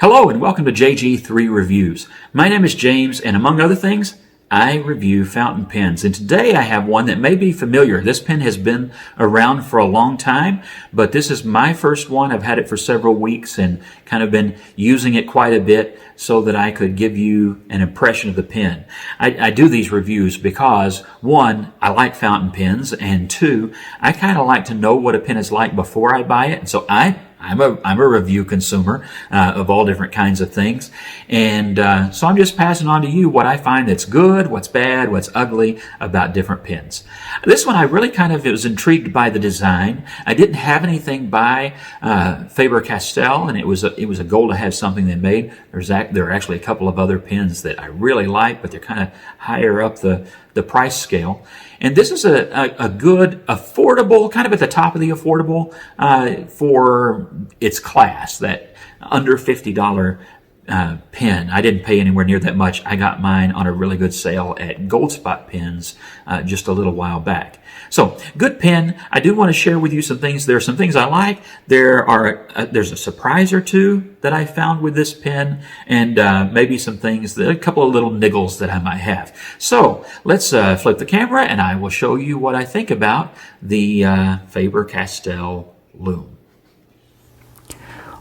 Hello and welcome to JG3 Reviews. My name is James, and among other things, I review fountain pens. And today I have one that may be familiar. This pen has been around for a long time, but this is my first one. I've had it for several weeks and kind of been using it quite a bit so that I could give you an impression of the pen. I do these reviews because, one, I like fountain pens, and two, I kind of like to know what a pen is like before I buy it. And so I'm a review consumer of all different kinds of things, and so I'm just passing on to you what I find that's good, what's bad, what's ugly about different pens. This one I really kind of was intrigued by the design. I didn't have anything by Faber-Castell, and it was a goal to have something they made. There are actually a couple of other pens that I really like, but they're kind of higher up the price scale. And this is a good, affordable, kind of at the top of the affordable for its class, that under $50 pen. I didn't pay anywhere near that much. I got mine on a really good sale at Gold Spot Pens just a little while back. So, good pen. I do want to share with you some things. There are some things I like. There's a surprise or two that I found with this pen, and maybe some things, a couple of little niggles that I might have. So, let's flip the camera, and I will show you what I think about the Faber-Castell Loom.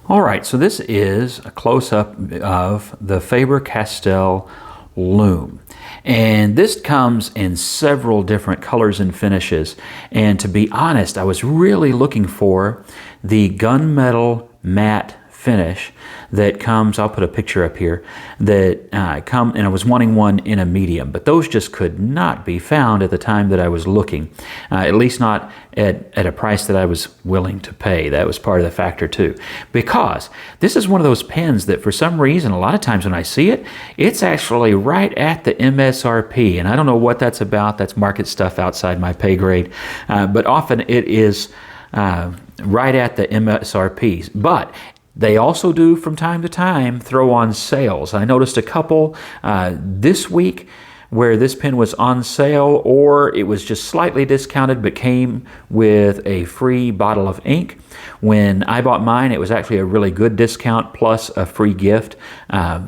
All right, so this is a close-up of the Faber-Castell Loom. And this comes in several different colors and finishes. And to be honest, I was really looking for the gunmetal matte finish that comes, I'll put a picture up here, that and I was wanting one in a medium, but those just could not be found at the time that I was looking, at least not at a price that I was willing to pay. That was part of the factor too, because this is one of those pens that for some reason, a lot of times when I see it, it's actually right at the MSRP, and I don't know what that's about. That's market stuff outside my pay grade, but often it is right at the MSRP. But they also do, from time to time, throw on sales. I noticed a couple this week where this pen was on sale, or it was just slightly discounted but came with a free bottle of ink. When I bought mine, it was actually a really good discount plus a free gift,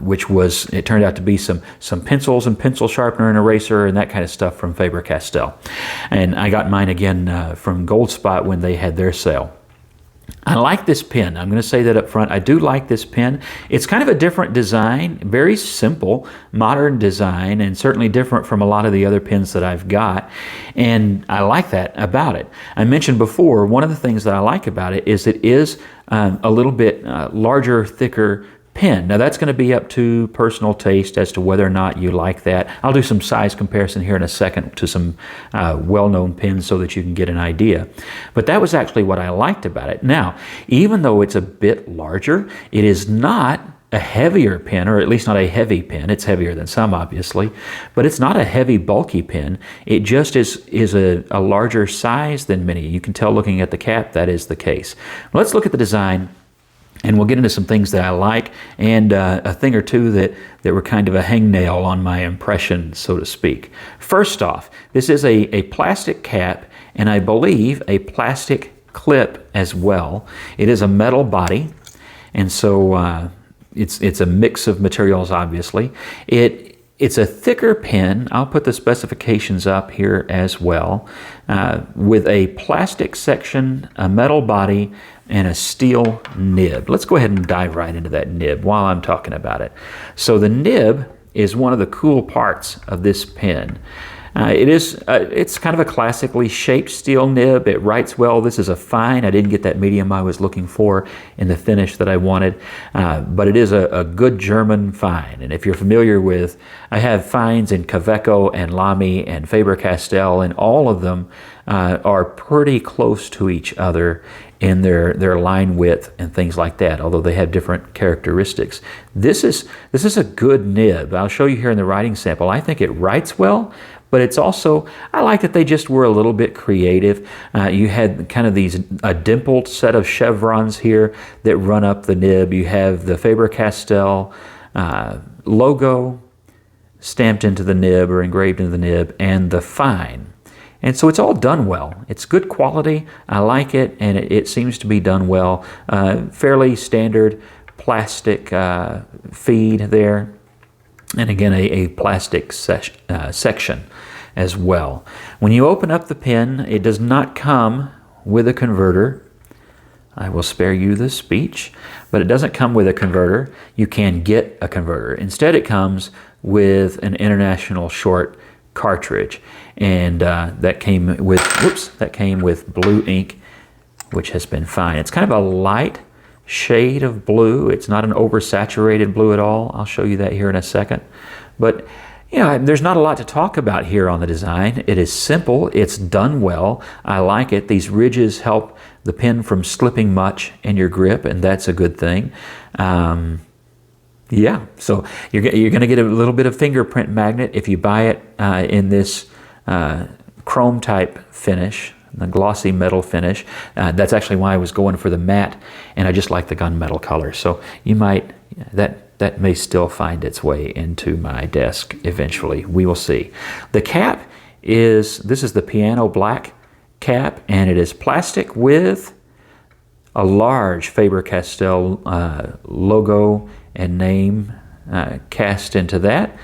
which was, it turned out to be some pencils and pencil sharpener and eraser and that kind of stuff from Faber-Castell. And I got mine again from Gold Spot when they had their sale. I like this pen. I'm going to say that up front. I do like this pen. It's kind of a different design, very simple, modern design, and certainly different from a lot of the other pens that I've got. And I like that about it. I mentioned before, one of the things that I like about it is it is a little bit larger, thicker pen. Now that's going to be up to personal taste as to whether or not you like that. I'll do some size comparison here in a second to some well-known pens so that you can get an idea. But that was actually what I liked about it. Now, even though it's a bit larger, it is not a heavier pen, or at least not a heavy pen. It's heavier than some, obviously, but it's not a heavy, bulky pen. It just is a larger size than many. You can tell looking at the cap that is the case. Let's look at the design, and we'll get into some things that I like, and a thing or two that were kind of a hangnail on my impression, so to speak. First off, this is a plastic cap, and I believe a plastic clip as well. It is a metal body, and so it's a mix of materials, obviously. It's a thicker pen. I'll put the specifications up here as well, with a plastic section, a metal body, and a steel nib. Let's go ahead and dive right into that nib while I'm talking about it. So the nib is one of the cool parts of this pen. It's kind of a classically shaped steel nib. It writes well. This is a fine. I didn't get that medium I was looking for in the finish that I wanted, but it is a good German fine. And if you're familiar with, I have fines in Kaweco and Lamy and Faber-Castell, and all of them are pretty close to each other in their line width and things like that, although they have different characteristics. This is a good nib. I'll show you here in the writing sample. I think it writes well, but it's also, I like that they just were a little bit creative. You had kind of a dimpled set of chevrons here that run up the nib. You have the Faber-Castell logo stamped into the nib or engraved into the nib, and the fine. And so it's all done well. It's good quality. I like it, and it seems to be done well. Fairly standard plastic feed there, and again a plastic section as well. When you open up the pen, it does not come with a converter. I will spare you the speech, but it doesn't come with a converter. You can get a converter. Instead, it comes with an international short cartridge, and that came with blue ink, which has been fine. It's kind of a light shade of blue. It's not an oversaturated blue at all. I'll show you that here in a second. But you know, there's not a lot to talk about here on the design. It is simple. It's done well. I like it. These ridges help the pen from slipping much in your grip, and that's a good thing. Yeah, so you're going to get a little bit of fingerprint magnet if you buy it in this chrome type finish, the glossy metal finish. That's actually why I was going for the matte, and I just like the gunmetal color. So you might, that may still find its way into my desk eventually. We will see. The cap this is the Piano Black cap, and it is plastic with a large Faber-Castell logo and name cast into that,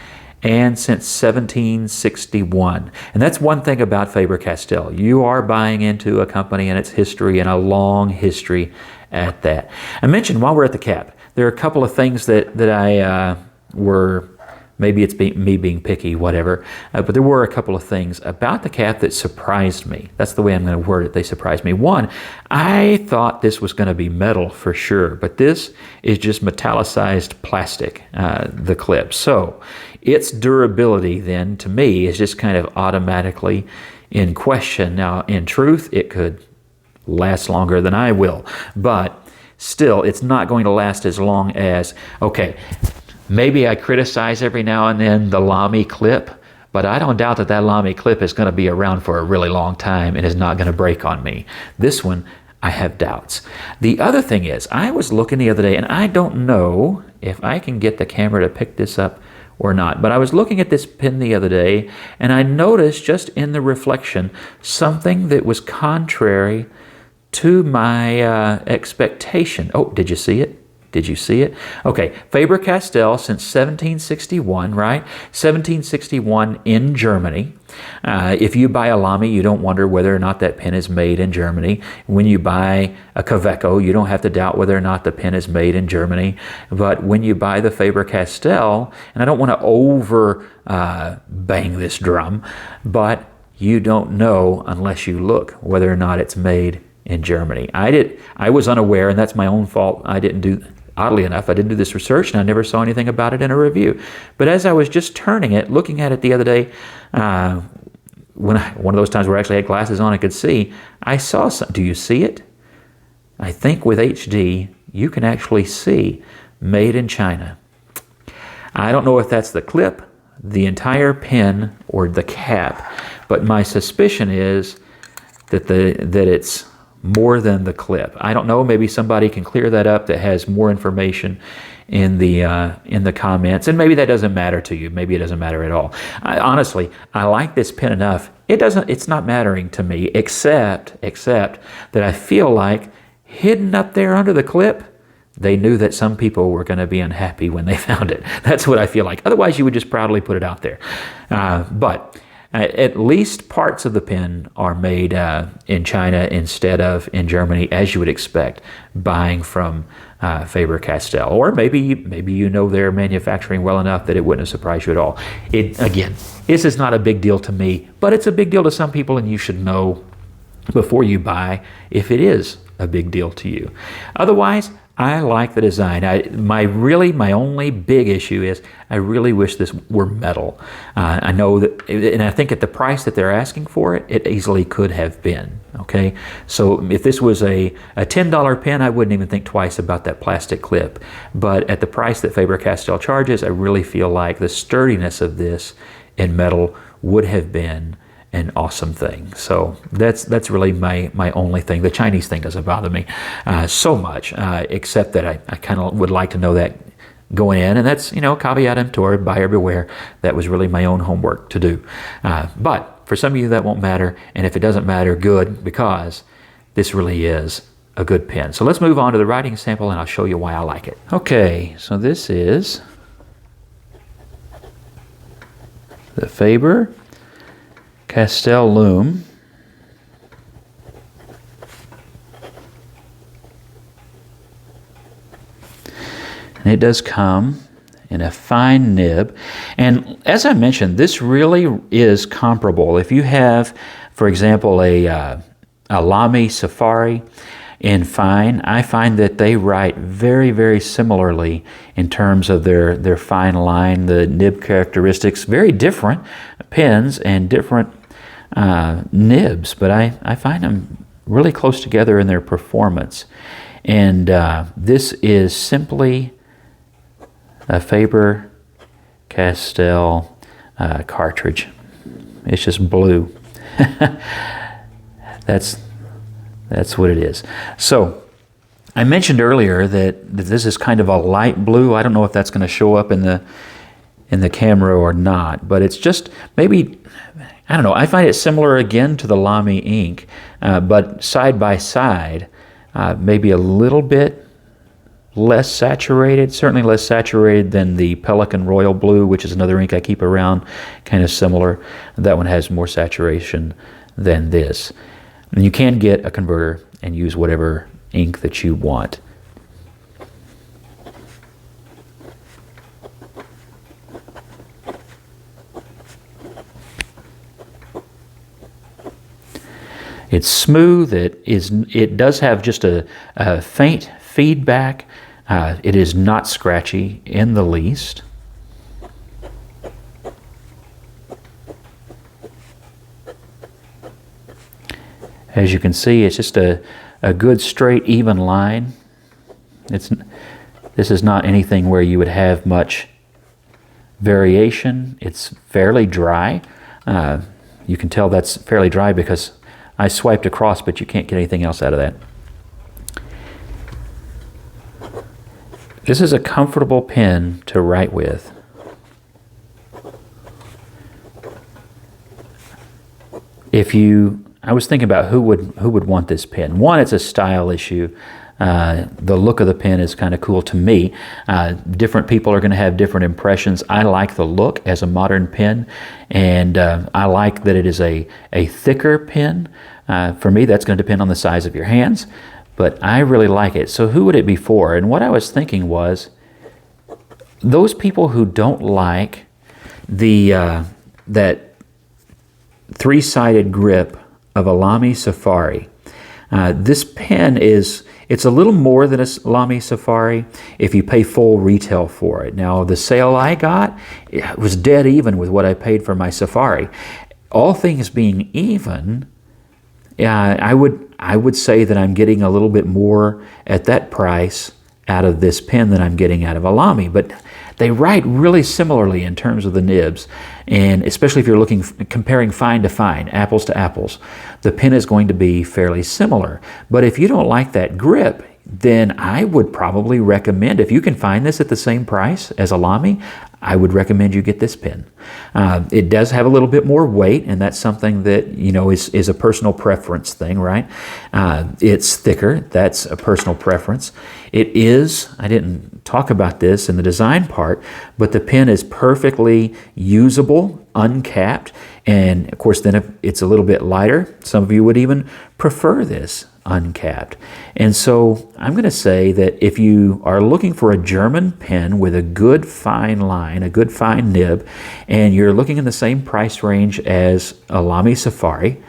and since 1761. And that's one thing about Faber-Castell. You are buying into a company and its history, and a long history at that. I mentioned while we're at the cap, there are a couple of things that I were, maybe it's me being picky, whatever, but there were a couple of things about the cap that surprised me. That's the way I'm going to word it. They surprised me. One, I thought this was going to be metal for sure, but this is just metallicized plastic, the clip. So its durability then, to me, is just kind of automatically in question. Now, in truth, it could last longer than I will, but still, it's not going to last as long as, okay, maybe I criticize every now and then the Lamy clip, but I don't doubt that Lamy clip is going to be around for a really long time and is not going to break on me. This one, I have doubts. The other thing is, I was looking the other day, and I don't know if I can get the camera to pick this up or not, but I was looking at this pen the other day, and I noticed just in the reflection something that was contrary to my expectation. Oh, did you see it? Did you see it? Okay, Faber-Castell since 1761, right? 1761 in Germany. If you buy a Lamy, you don't wonder whether or not that pen is made in Germany. When you buy a Kaweco, you don't have to doubt whether or not the pen is made in Germany. But when you buy the Faber-Castell, and I don't want to over bang this drum, but you don't know unless you look whether or not it's made in Germany. I was unaware, and that's my own fault. Oddly enough, I didn't do this research, and I never saw anything about it in a review. But as I was just turning it, looking at it the other day, one of those times where I actually had glasses on, I could see, I saw some. Do you see it? I think with HD, you can actually see made in China. I don't know if that's the clip, the entire pen, or the cap, but my suspicion is that it's more than the clip. I don't know. Maybe somebody can clear that up that has more information in the comments, and maybe that doesn't matter to you. Maybe it doesn't matter at all. Honestly, I like this pen enough. It's not mattering to me, except that I feel like hidden up there under the clip, they knew that some people were going to be unhappy when they found it. That's what I feel like. Otherwise, you would just proudly put it out there. But at least parts of the pen are made in China instead of in Germany, as you would expect, buying from Faber-Castell. Or maybe you know their manufacturing well enough that it wouldn't have surprised you at all. Again, this is not a big deal to me, but it's a big deal to some people, and you should know before you buy if it is a big deal to you. Otherwise, I like the design. My only big issue is I really wish this were metal. I know that, and I think at the price that they're asking for it, it easily could have been. Okay, so if this was a $10 pen, I wouldn't even think twice about that plastic clip. But at the price that Faber-Castell charges, I really feel like the sturdiness of this in metal would have been an awesome thing. So that's really my only thing. The Chinese thing doesn't bother me so much, except that I kind of would like to know that going in, and that's, caveat emptor, buyer beware. That was really my own homework to do. But for some of you that won't matter, and if it doesn't matter, good, because this really is a good pen. So let's move on to the writing sample and I'll show you why I like it. Okay, so this is the Faber-Castell Loom. And it does come in a fine nib. And as I mentioned, this really is comparable. If you have, for example, a Lamy Safari in fine, I find that they write very, very similarly in terms of their fine line, the nib characteristics. Very different pens and different nibs, but I find them really close together in their performance. And this is simply a Faber-Castell cartridge. It's just blue. That's what it is. So I mentioned earlier that this is kind of a light blue. I don't know if that's going to show up in the camera or not, but it's just maybe, I don't know, I find it similar again to the Lamy ink, but side by side, maybe a little bit less saturated, certainly less saturated than the Pelican Royal Blue, which is another ink I keep around, kind of similar. That one has more saturation than this. And you can get a converter and use whatever ink that you want. It's smooth. It does have just a faint feedback. It is not scratchy in the least. As you can see, it's just a good straight even line. This is not anything where you would have much variation. It's fairly dry. You can tell that's fairly dry because I swiped across, but you can't get anything else out of that. This is a comfortable pen to write with. I was thinking about who would want this pen. One, it's a style issue. The look of the pen is kind of cool to me. Different people are going to have different impressions. I like the look as a modern pen, and I like that it is a thicker pen. For me, that's going to depend on the size of your hands, but I really like it. So who would it be for? And what I was thinking was those people who don't like that three-sided grip of a Lamy Safari. This pen it's a little more than a Lamy Safari if you pay full retail for it. Now, the sale I got, it was dead even with what I paid for my Safari. All things being even, I would say that I'm getting a little bit more at that price out of this pen than I'm getting out of a Lamy, but they write really similarly in terms of the nibs, and especially if you're comparing fine to fine, apples to apples, the pen is going to be fairly similar. But if you don't like that grip, then I would probably recommend, if you can find this at the same price as a Lamy, I would recommend you get this pen. It does have a little bit more weight, and that's something that, is a personal preference thing, right? It's thicker. That's a personal preference. It is, I didn't talk about this in the design part, but the pen is perfectly usable, uncapped, and of course then if it's a little bit lighter, some of you would even prefer this uncapped. And so I'm going to say that if you are looking for a German pen with a good fine line, a good fine nib, and you're looking in the same price range as a Lamy Safari,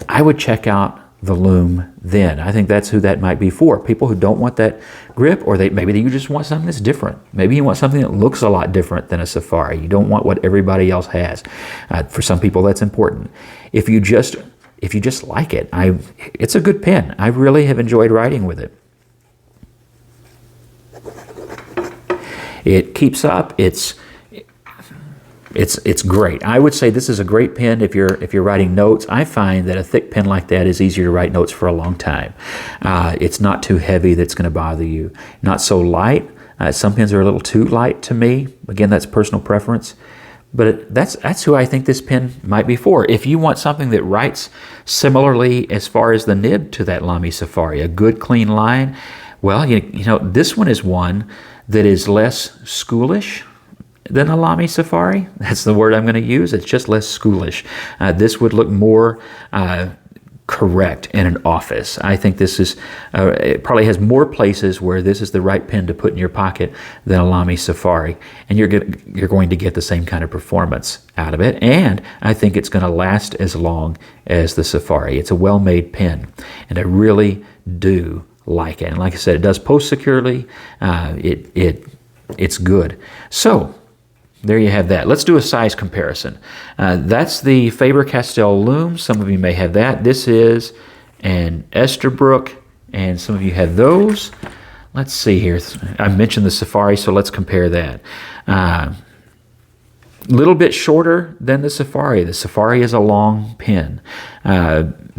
I would check out the Loom then. I think that's who that might be for. People who don't want that grip, or maybe you just want something that's different. Maybe you want something that looks a lot different than a Safari. You don't want what everybody else has. For some people, that's important. If you just like it, it's a good pen. I really have enjoyed writing with it. It keeps up. It's great. I would say this is a great pen if you're writing notes. I find that a thick pen like that is easier to write notes for a long time. It's not too heavy that's going to bother you. Not so light. Some pens are a little too light to me. Again, that's personal preference. But that's who I think this pen might be for. If you want something that writes similarly as far as the nib to that Lamy Safari, a good clean line, well, you know, this one is one that is less schoolish than a Lamy Safari. That's the word I'm going to use. It's just less schoolish. This would look more correct in an office. I think this is, it probably has more places where this is the right pen to put in your pocket than a Lamy Safari. And you're going to get the same kind of performance out of it. And I think it's going to last as long as the Safari. It's a well-made pen, and I really do like it. And like I said, it does post securely. It's good. So there you have that. Let's do a size comparison. That's the Faber-Castell Loom. Some of you may have that. This is an Esterbrook, and some of you have those. Let's see here. I mentioned the Safari, so let's compare that. A little bit shorter than the Safari. The Safari is a long pen.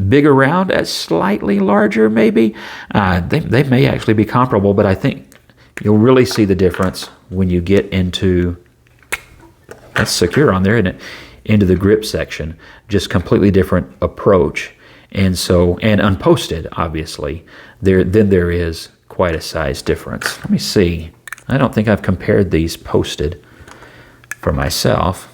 Big around, slightly larger maybe. They may actually be comparable, but I think you'll really see the difference when you get into, that's secure on there, isn't it? Into the grip section. Just completely different approach. And so, and unposted, obviously, then there is quite a size difference. Let me see. I don't think I've compared these posted for myself.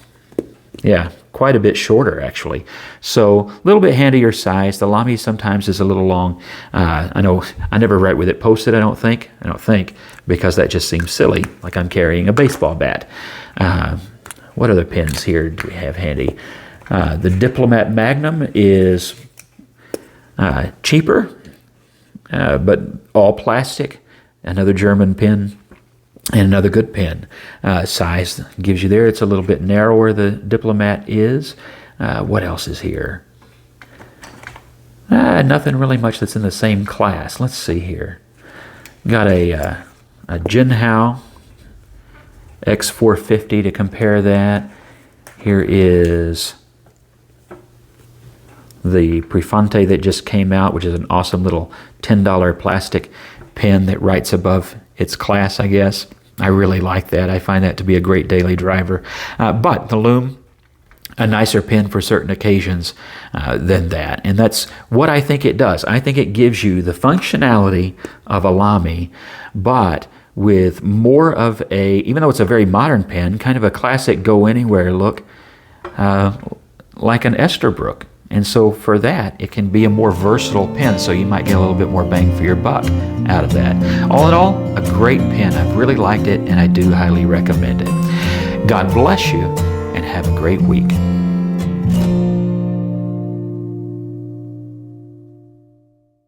Yeah, quite a bit shorter actually. So a little bit handier size. The Lamy sometimes is a little long. I know I never write with it posted, I don't think, because that just seems silly, like I'm carrying a baseball bat. What other pens here do we have handy? The Diplomat Magnum is cheaper, but all plastic. Another German pen, and another good pen. Size gives you there. It's a little bit narrower, the Diplomat is. What else is here? Nothing really much that's in the same class. Let's see here. Got a Jinhao X450 to compare that. Here is the Prefante that just came out, which is an awesome little $10 plastic pen that writes above its class, I guess. I really like that. I find that to be a great daily driver. But the Loom, a nicer pen for certain occasions than that. And that's what I think it does. I think it gives you the functionality of a Lamy, but with more of a, even though it's a very modern pen, kind of a classic go-anywhere look, like an Esterbrook. And so for that, it can be a more versatile pen, so you might get a little bit more bang for your buck out of that. All in all, a great pen. I've really liked it, and I do highly recommend it. God bless you, and have a great week.